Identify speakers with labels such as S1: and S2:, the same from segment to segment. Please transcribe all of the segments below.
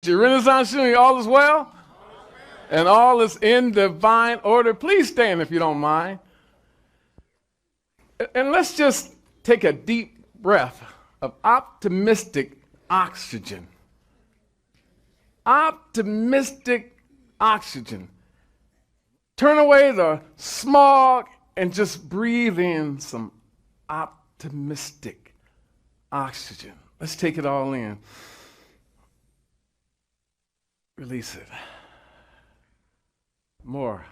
S1: your Renaissance student, all is well? And all is in divine order. Please stand if you don't mind. And let's just take a deep breath of optimistic oxygen. Optimistic oxygen. Turn away the smog and just breathe in some optimistic oxygen. Let's take it all in. Release it. More.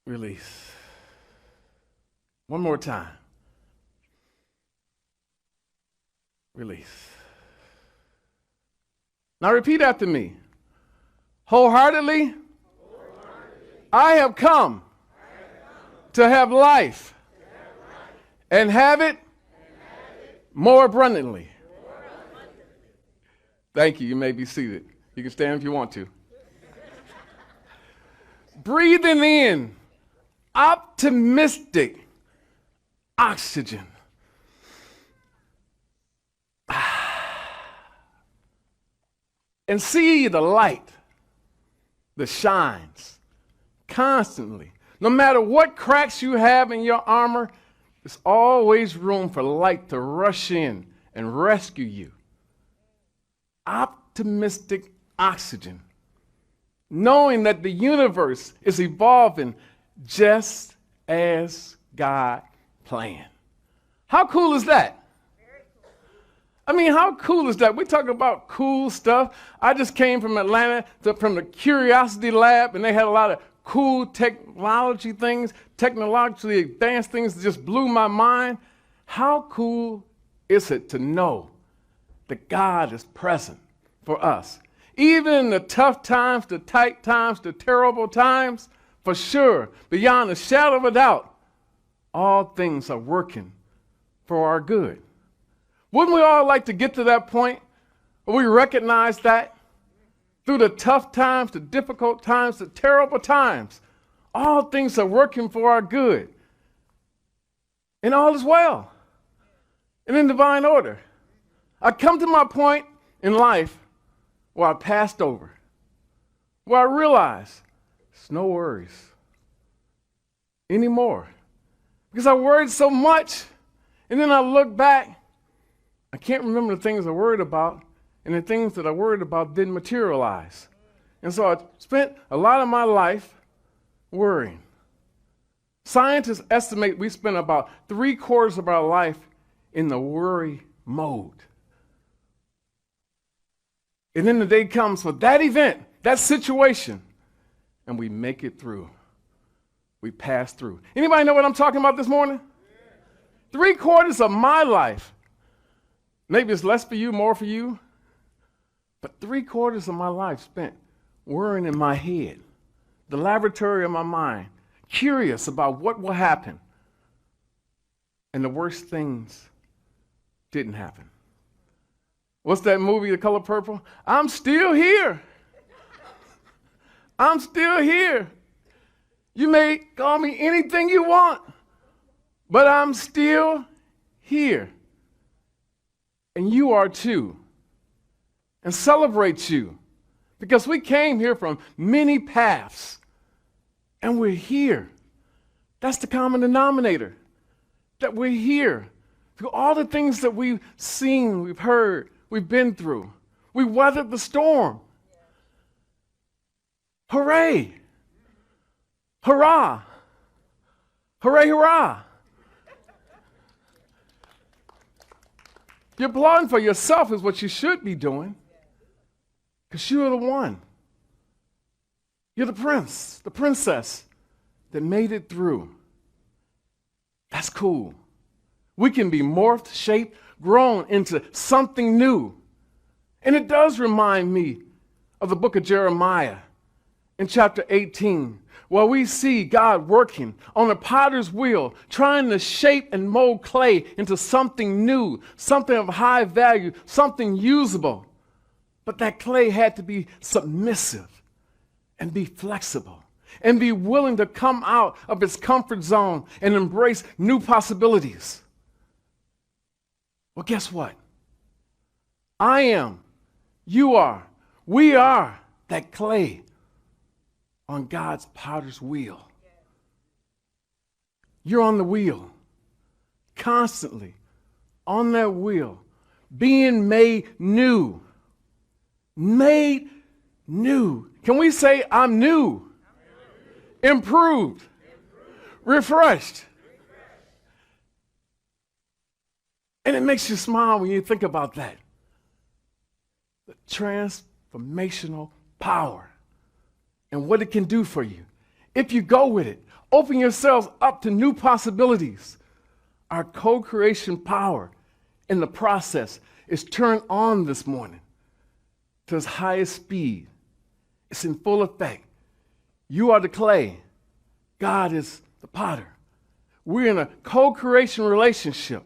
S1: Release. One more time. Release. Now repeat after me. Wholeheartedly, I have come to have life and have it more abundantly. Thank you. You may be seated. You can stand if you want to. Breathing in optimistic oxygen. And see the light that shines constantly. No matter what cracks you have in your armor, there's always room for light to rush in and rescue you. Optimistic oxygen. Knowing that the universe is evolving just as God planned. How cool is that? I mean, how cool is that? We talk about cool stuff. I just came from Atlanta, from the Curiosity Lab, and they had a lot of cool technology things, technologically advanced things that just blew my mind. How cool is it to know that God is present for us? Even in the tough times, the tight times, the terrible times, for sure, beyond a shadow of a doubt, all things are working for our good. Wouldn't we all like to get to that point where we recognize that through the tough times, the difficult times, the terrible times, all things are working for our good. And all is well. And in divine order. I come to my point in life where I passed over, where I realized there's no worries anymore. Because I worried so much, and then I look back, I can't remember the things I worried about, and the things that I worried about didn't materialize. And so I spent a lot of my life worrying. Scientists estimate we spend about 3/4 of our life in the worry mode. And then the day comes for that event, that situation, and we make it through. We pass through. Anybody know what I'm talking about this morning? 3/4 of my life. Maybe it's less for you, more for you. But 3/4 of my life spent worrying in my head, the laboratory of my mind, curious about what will happen. And the worst things didn't happen. What's that movie, The Color Purple? I'm still here. I'm still here. You may call me anything you want, but I'm still here. And you are too. And celebrate you. Because we came here from many paths. And we're here. That's the common denominator. That we're here. Through all the things that we've seen, we've heard, we've been through. We weathered the storm. Hooray. Hurrah. Hooray, hurrah. You're applauding for yourself is what you should be doing. Because you're the one. You're the prince, the princess that made it through. That's cool. We can be morphed, shaped, grown into something new. And it does remind me of the book of Jeremiah in chapter 18, where we see God working on a potter's wheel, trying to shape and mold clay into something new, something of high value, something usable. But that clay had to be submissive and be flexible and be willing to come out of its comfort zone and embrace new possibilities. Well, guess what? I am, you are, we are that clay on God's potter's wheel. You're on the wheel, constantly on that wheel, being made new. Made new. Can we say, I'm new, improved, refreshed? And it makes you smile when you think about that. The transformational power and what it can do for you. If you go with it, open yourselves up to new possibilities. Our co-creation power in the process is turned on this morning to its highest speed. It's in full effect. You are the clay. God is the potter. We're in a co-creation relationship,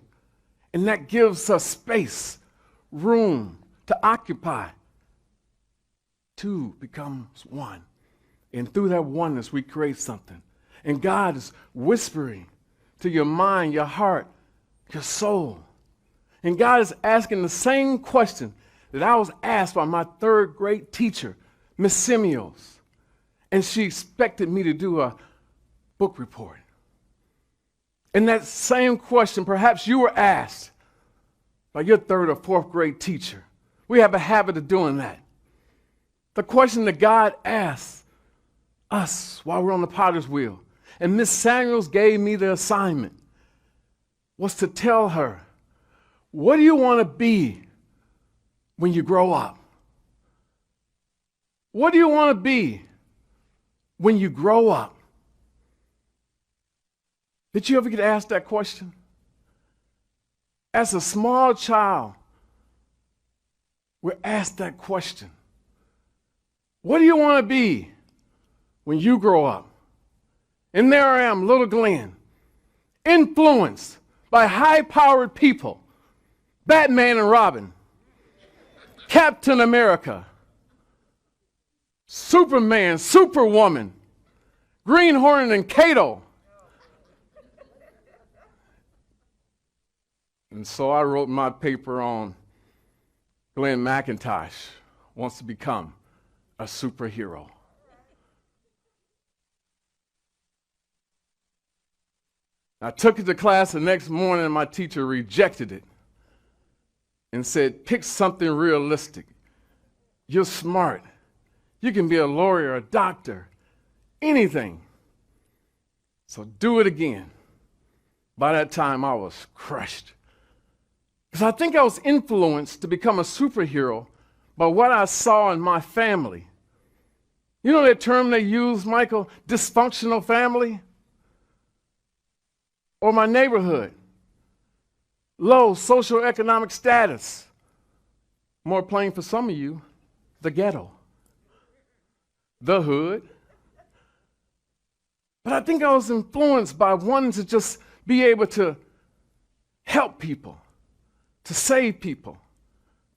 S1: and that gives us space, room to occupy. Two becomes one. And through that oneness, we create something. And God is whispering to your mind, your heart, your soul. And God is asking the same question that I was asked by my third grade teacher, Miss Simios. And she expected me to do a book report. And that same question, perhaps you were asked by your third or fourth grade teacher. We have a habit of doing that. The question that God asks us while we're on the potter's wheel, and Miss Samuels gave me the assignment, was to tell her, what do you want to be when you grow up? What do you want to be when you grow up? Did you ever get asked that question? As a small child, we're asked that question. What do you want to be when you grow up? And there I am, little Glenn, influenced by high-powered people, Batman and Robin, Captain America, Superman, Superwoman, Green Hornet and Kato. And so I wrote my paper on Glenn McIntosh wants to become a superhero. I took it to class the next morning and my teacher rejected it and said, pick something realistic. You're smart. You can be a lawyer, a doctor, anything. So do it again. By that time, I was crushed. Because I think I was influenced to become a superhero by what I saw in my family. You know that term they use, Michael, dysfunctional family? Or my neighborhood, low socioeconomic status. More plain for some of you, the ghetto, the hood. But I think I was influenced by wanting to just be able to help people, to save people,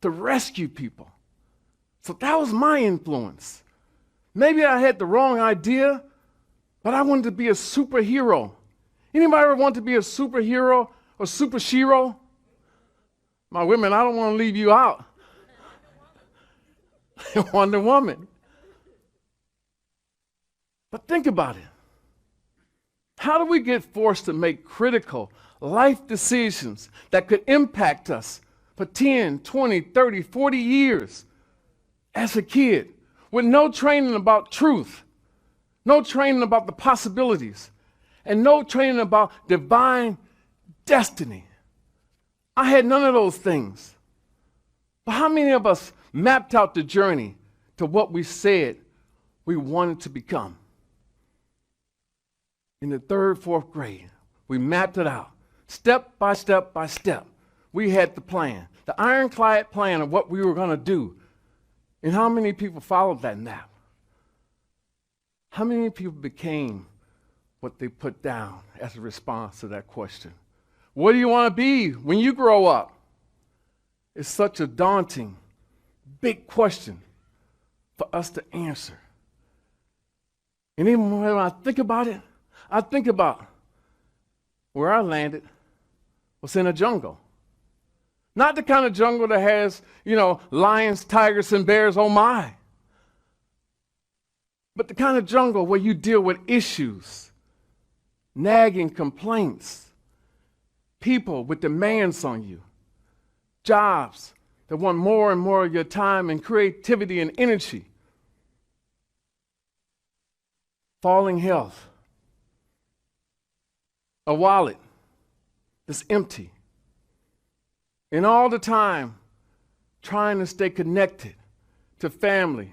S1: to rescue people. So that was my influence. Maybe I had the wrong idea, but I wanted to be a superhero. Anybody ever want to be a superhero or super shero? My women, I don't want to leave you out. Wonder Woman. But think about it. How do we get forced to make critical life decisions that could impact us for 10, 20, 30, 40 years as a kid with no training about truth, no training about the possibilities, and no training about divine destiny? I had none of those things. But how many of us mapped out the journey to what we said we wanted to become? In the third, fourth grade, we mapped it out, step by step by step. We had the plan, the ironclad plan of what we were going to do. And how many people followed that map? How many people became what they put down as a response to that question? What do you want to be when you grow up? It's such a daunting, big question for us to answer. And even when I think about it, I think about where I landed was in a jungle. Not the kind of jungle that has, lions, tigers, and bears, oh my. But the kind of jungle where you deal with issues, nagging complaints, people with demands on you, jobs that want more and more of your time and creativity and energy, falling health, a wallet that's empty, and all the time trying to stay connected to family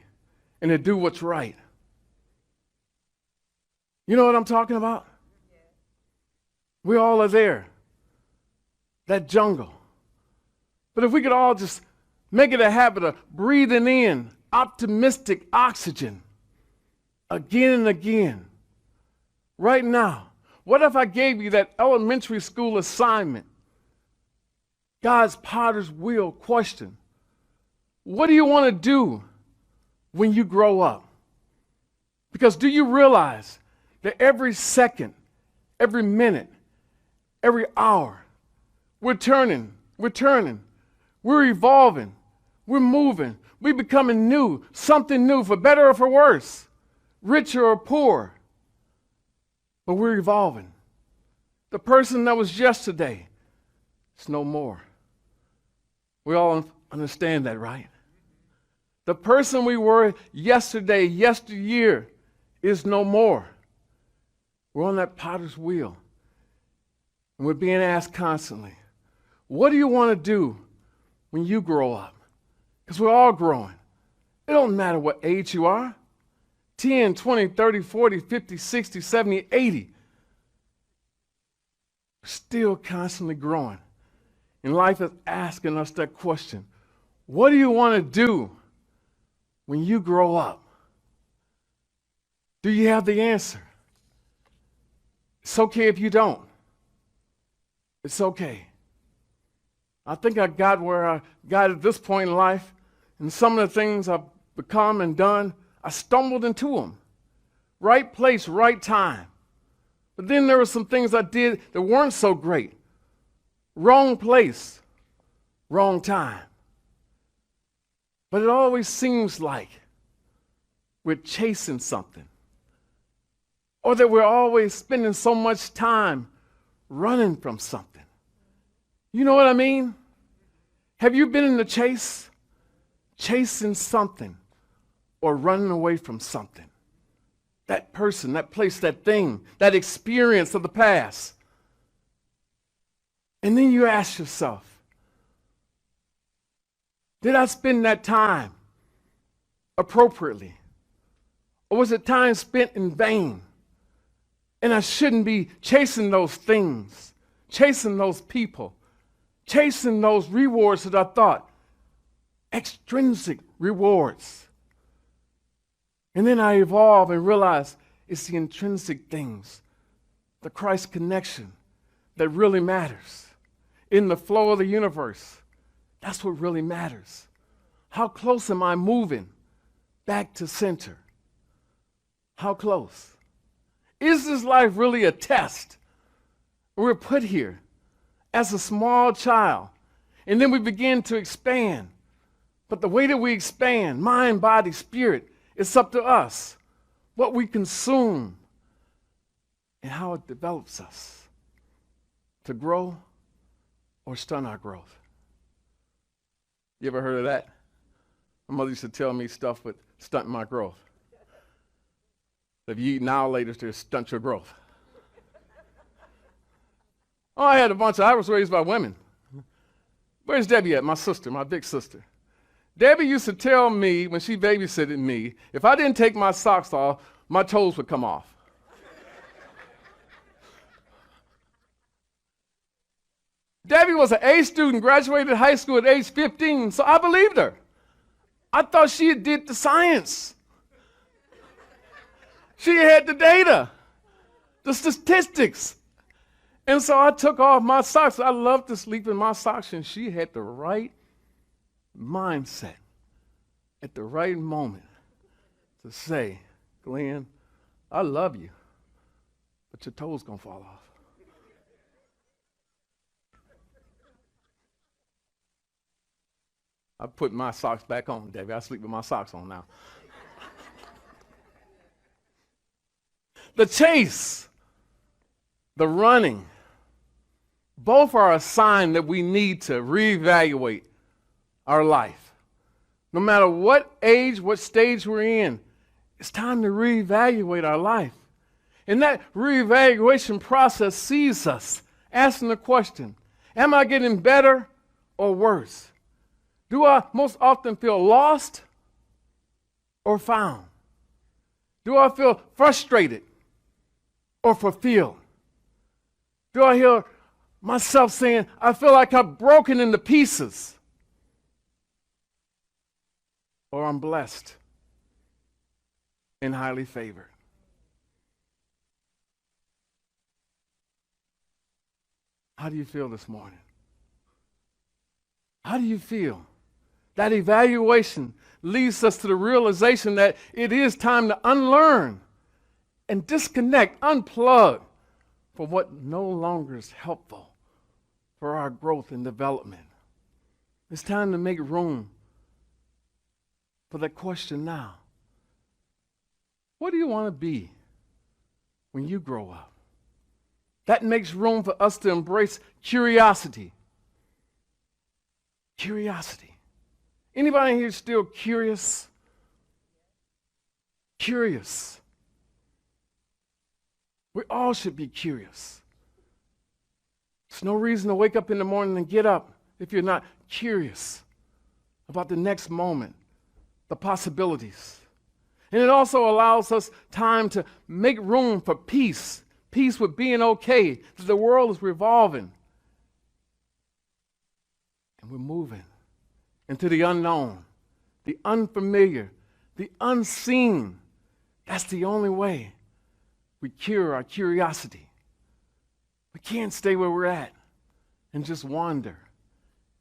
S1: and to do what's right. You know what I'm talking about? We all are there, that jungle. But if we could all just make it a habit of breathing in optimistic oxygen again and again, right now, what if I gave you that elementary school assignment, God's potter's wheel question? What do you want to do when you grow up? Because do you realize that every second, every minute, every hour, we're turning, we're evolving, we're moving, we're becoming new, something new, for better or for worse, richer or poor, but we're evolving. The person that was yesterday is no more. We all understand that, right? The person we were yesterday, yesteryear, is no more. We're on that potter's wheel, and we're being asked constantly, what do you want to do when you grow up? Because we're all growing. It don't matter what age you are, 10, 20, 30, 40, 50, 60, 70, 80. We're still constantly growing. And life is asking us that question. What do you want to do when you grow up? Do you have the answer? It's okay if you don't. It's okay. I think I got where I got at this point in life, and some of the things I've become and done, I stumbled into them. Right place, right time. But then there were some things I did that weren't so great. Wrong place, wrong time. But it always seems like we're chasing something, or that we're always spending so much time running from something. You know what I mean? Have you been in the chase? Chasing something or running away from something? That person, that place, that thing, that experience of the past. And then you ask yourself, did I spend that time appropriately? Or was it time spent in vain? And I shouldn't be chasing those things, chasing those people, chasing those rewards that I thought, extrinsic rewards. And then I evolve and realize it's the intrinsic things, the Christ connection that really matters. In the flow of the universe, that's what really matters. How close am I moving back to center? How close? Is this life really a test? We're put here as a small child, and then we begin to expand. But the way that we expand, mind, body, spirit, it's up to us, what we consume and how it develops us to grow or stunt our growth. You ever heard of that? My mother used to tell me stuff with stunting my growth. If you eat now, later, to stunt your growth. Oh, I was raised by women. Where's Debbie at? My sister, my big sister. Debbie used to tell me when she babysitted me, if I didn't take my socks off, my toes would come off. Debbie was an A student, graduated high school at age 15, so I believed her. I thought she did the science. She had the data, the statistics. And so I took off my socks. I love to sleep in my socks, and she had the right mindset at the right moment to say, Glenn, I love you, but your toes gonna fall off. I put my socks back on, Debbie. I sleep with my socks on now. The chase, the running, both are a sign that we need to reevaluate our life. No matter what age, what stage we're in, it's time to reevaluate our life. And that reevaluation process sees us asking the question, am I getting better or worse? Do I most often feel lost or found? Do I feel frustrated or fulfilled? Do I hear myself saying, I feel like I'm broken into pieces? Or I'm blessed and highly favored? How do you feel this morning? How do you feel? That evaluation leads us to the realization that it is time to unlearn and disconnect, unplug from what no longer is helpful for our growth and development. It's time to make room for that question now. What do you want to be when you grow up? That makes room for us to embrace curiosity. Curiosity. Anybody here still curious? Curious. We all should be curious. There's no reason to wake up in the morning and get up if you're not curious about the next moment, the possibilities. And it also allows us time to make room for peace. Peace with being okay, that the world is revolving. And we're moving into the unknown, the unfamiliar, the unseen. That's the only way we cure our curiosity. We can't stay where we're at and just wander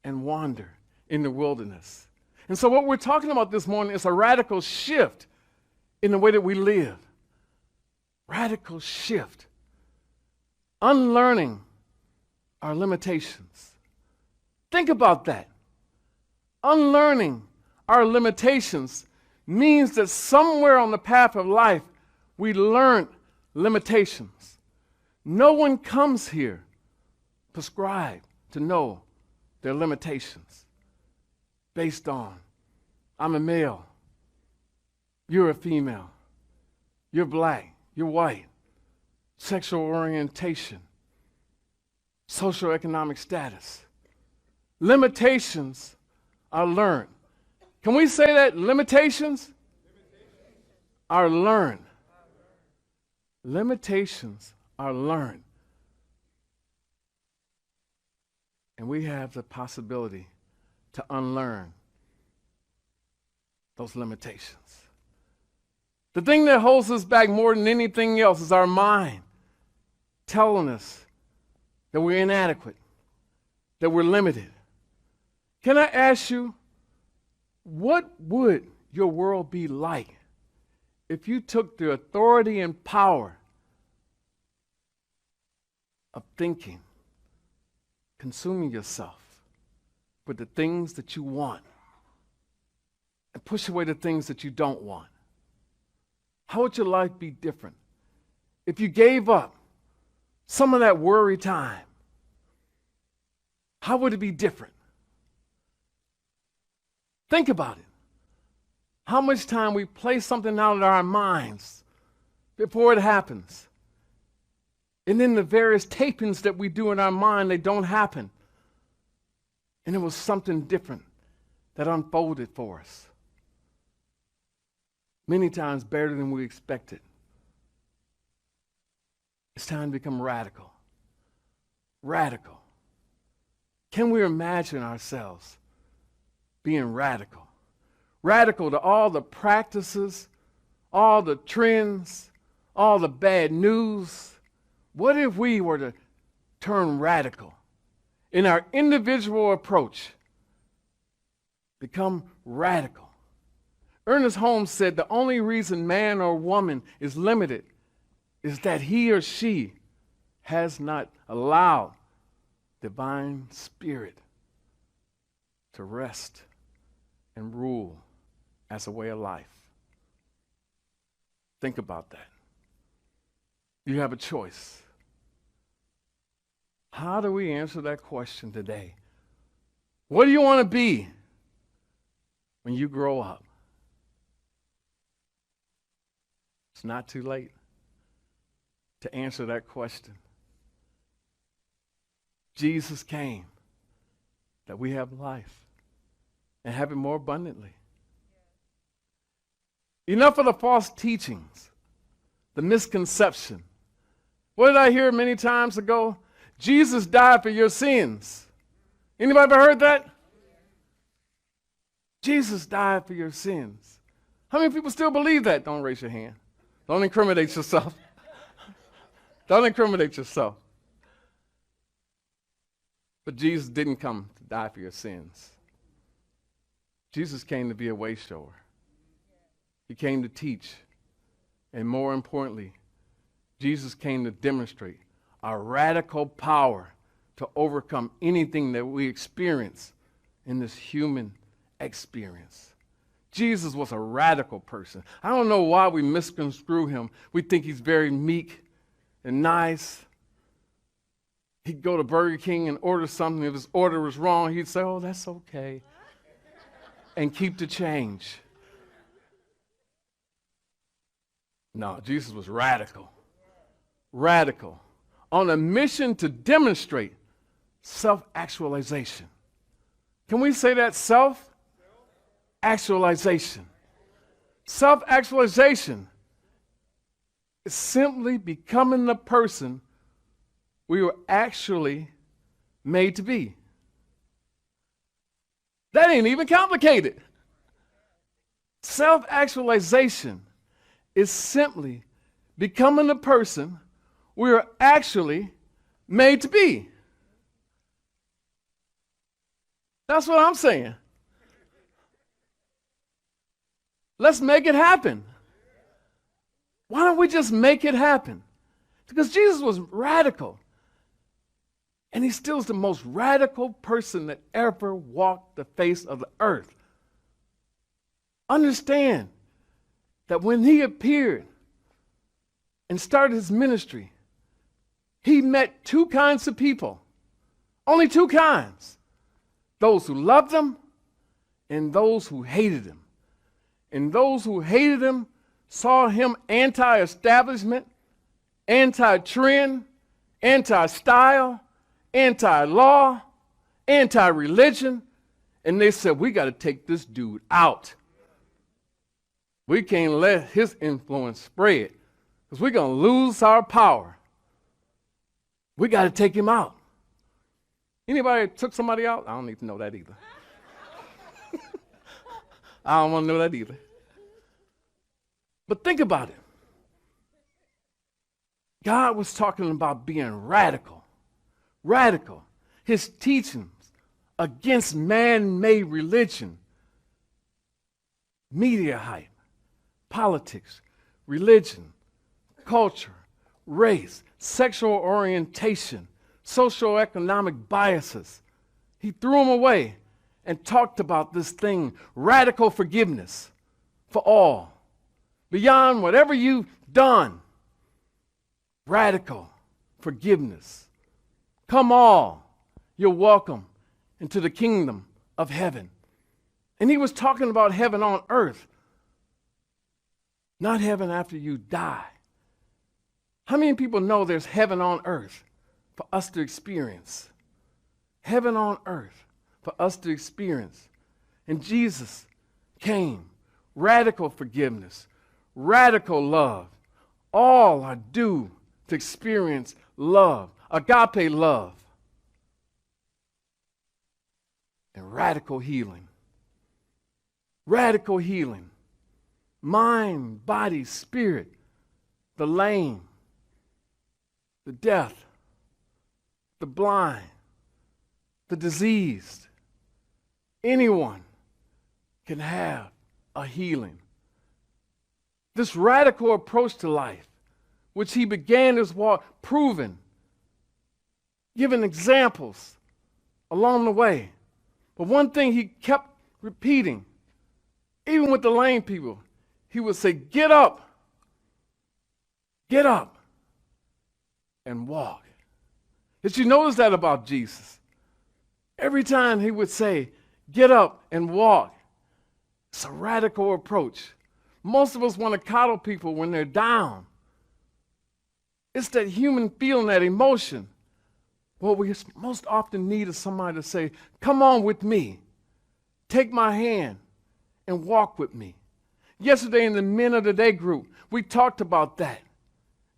S1: and wander in the wilderness. And so what we're talking about this morning is a radical shift in the way that we live. Radical shift. Unlearning our limitations. Think about that. Unlearning our limitations means that somewhere on the path of life we learned limitations. No one comes here prescribed to know their limitations based on, I'm a male, you're a female, you're black, you're white, sexual orientation, socioeconomic status. Limitations are learned. Can we say that? Limitations are learned. Limitations are learned. And we have the possibility to unlearn those limitations. The thing that holds us back more than anything else is our mind telling us that we're inadequate, that we're limited. Can I ask you, what would your world be like if you took the authority and power of thinking, consuming yourself with the things that you want, and push away the things that you don't want? How would your life be different if you gave up some of that worry time? How would it be different? Think about it. How much time we play something out of our minds before it happens. And then the various tapings that we do in our mind, they don't happen. And it was something different that unfolded for us. Many times better than we expected. It's time to become radical. Radical. Can we imagine ourselves being radical? Radical to all the practices, all the trends, all the bad news. What if we were to turn radical in our individual approach? Become radical. Ernest Holmes said the only reason man or woman is limited is that he or she has not allowed divine spirit to rest and rule as a way of life. Think about that. You have a choice. How do we answer that question today? What do you want to be when you grow up? It's not too late to answer that question. Jesus came that we have life and have it more abundantly. Enough of the false teachings, the misconception. What did I hear many times ago? Jesus died for your sins. Anybody ever heard that? Jesus died for your sins. How many people still believe that? Don't raise your hand. Don't incriminate yourself. Don't incriminate yourself. But Jesus didn't come to die for your sins. Jesus came to be a way shower. He came to teach. And more importantly, Jesus came to demonstrate a radical power to overcome anything that we experience in this human experience. Jesus was a radical person. I don't know why we misconstrue him. We think he's very meek and nice. He'd go to Burger King and order something. If his order was wrong, he'd say, "Oh, that's okay," and keep the change. No, Jesus was radical. Radical. On a mission to demonstrate self-actualization. Can we say that? Self-actualization. Self-actualization is simply becoming the person we were actually made to be. That ain't even complicated. Self-actualization is simply becoming the person we are actually made to be. That's what I'm saying. Let's make it happen. Why don't we just make it happen? Because Jesus was radical. And he still is the most radical person that ever walked the face of the earth. Understand that when he appeared and started his ministry, he met two kinds of people. Only two kinds. Those who loved him and those who hated him. And those who hated him saw him anti-establishment, anti-trend, anti-style, anti-law, anti-religion, and they said, "We got to take this dude out. We can't let his influence spread because we're going to lose our power. We got to take him out." Anybody took somebody out? I don't need to know that either. I don't want to know that either. But think about it. God was talking about being radical. Radical. His teachings against man-made religion, media hype, politics, religion, culture, race, sexual orientation, socioeconomic biases. He threw them away and talked about this thing, radical forgiveness for all. Beyond whatever you've done, radical forgiveness. Come all, you're welcome into the kingdom of heaven. And he was talking about heaven on earth, not heaven after you die. How many people know there's heaven on earth for us to experience? Heaven on earth for us to experience. And Jesus came, radical forgiveness, radical love. All are due to experience love, agape love, and radical healing. Radical healing. Mind, body, spirit, the lame, the deaf, the blind, the diseased. Anyone can have a healing. This radical approach to life, which he began his walk proving, giving examples along the way. But one thing he kept repeating Even with the lame people, he would say, get up, and walk. Did you notice that about Jesus? Every time he would say, get up and walk. It's a radical approach. Most of us want to coddle people when they're down. It's that human feeling, that emotion. What we most often need is somebody to say, come on with me. Take my hand and walk with me. Yesterday in the Men of the Day group, we talked about that.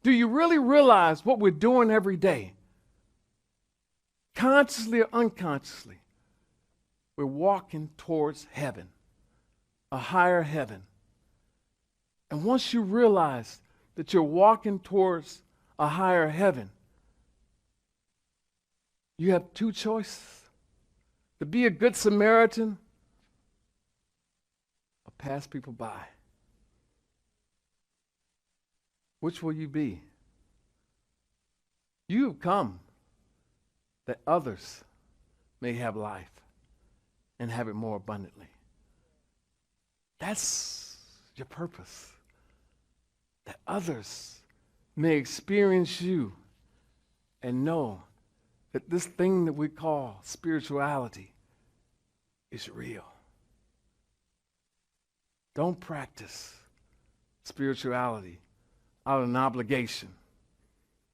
S1: Do you really realize what we're doing every day? Consciously or unconsciously, we're walking towards heaven, a higher heaven. And once you realize that you're walking towards a higher heaven, you have two choices: to be a good Samaritan or pass people by. Which will you be? You have come that others may have life and have it more abundantly. That's your purpose. That others may experience you and know that this thing that we call spirituality is real. Don't practice spirituality out of an obligation.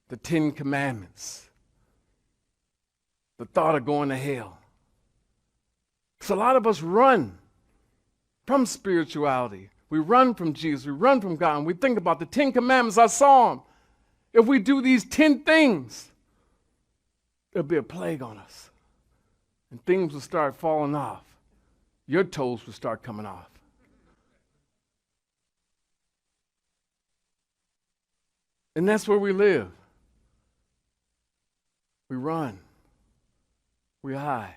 S1: The 10 Commandments. The thought of going to hell. So a lot of us run from spirituality. We run from Jesus. We run from God. And we think about the 10 Commandments. I saw them. If we do these 10 things, there'll be a plague on us. And things will start falling off. Your toes will start coming off. And that's where we live. We run. We hide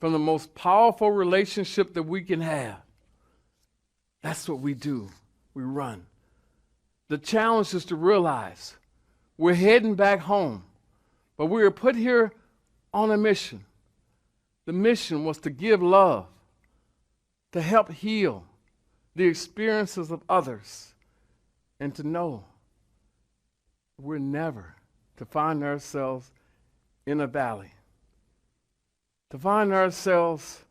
S1: from the most powerful relationship that we can have. That's what we do. We run. The challenge is to realize we're heading back home, but we were put here on a mission. The mission was to give love, to help heal the experiences of others, and to know we're never to find ourselves in a valley, to find ourselves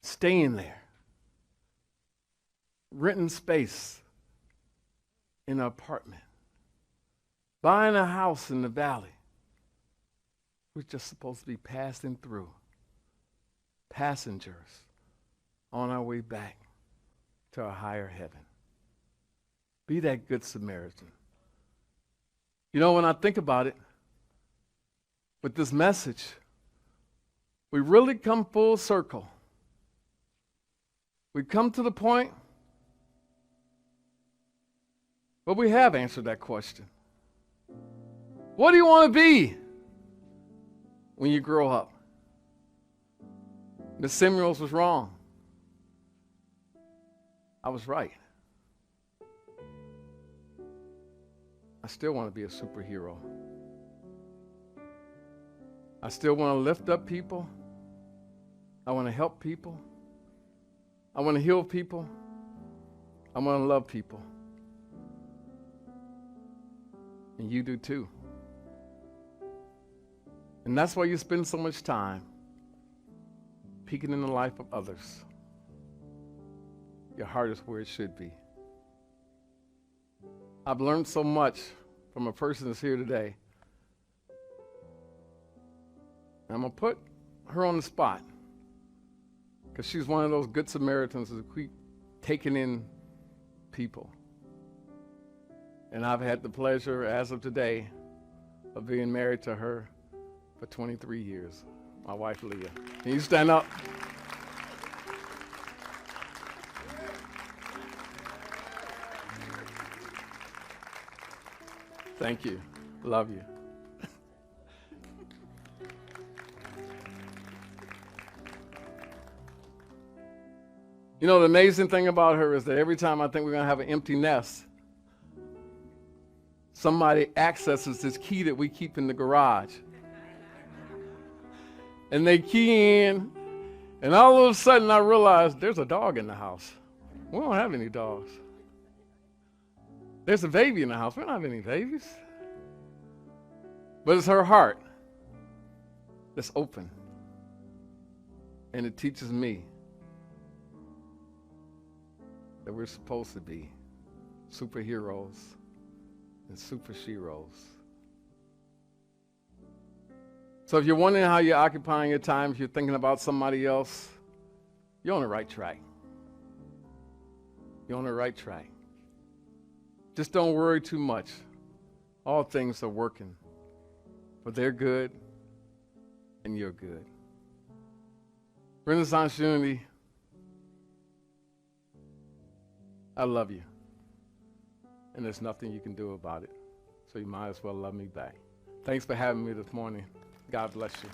S1: staying there, renting space in an apartment, buying a house in the valley. We're just supposed to be passing through, passengers on our way back to a higher heaven. Be that good Samaritan. You know, when I think about it, with this message, we really come full circle. We come to the point where we have answered that question. What do you want to be when you grow up? Miss Samuels was wrong. I was right. I still want to be a superhero. I still want to lift up people. I want to help people. I want to heal people. I want to love people. And you do too. And that's why you spend so much time peeking in the life of others. Your heart is where it should be. I've learned so much from a person that's here today. I'm going to put her on the spot because she's one of those good Samaritans who keep taking in people. And I've had the pleasure, as of today, of being married to her for 23 years. My wife, Leah. Can you stand up? Thank you. Love you. You know, the amazing thing about her is that every time I think we're going to have an empty nest, somebody accesses this key that we keep in the garage. And they key in, and all of a sudden I realize there's a dog in the house. We don't have any dogs. There's a baby in the house. We don't have any babies. But it's her heart that's open. And it teaches me that we're supposed to be superheroes and super sheroes. So if you're wondering how you're occupying your time, if you're thinking about somebody else, you're on the right track. You're on the right track. Just don't worry too much. All things are working for their good and your good. Renaissance Unity, I love you. And there's nothing you can do about it. So you might as well love me back. Thanks for having me this morning. God bless you.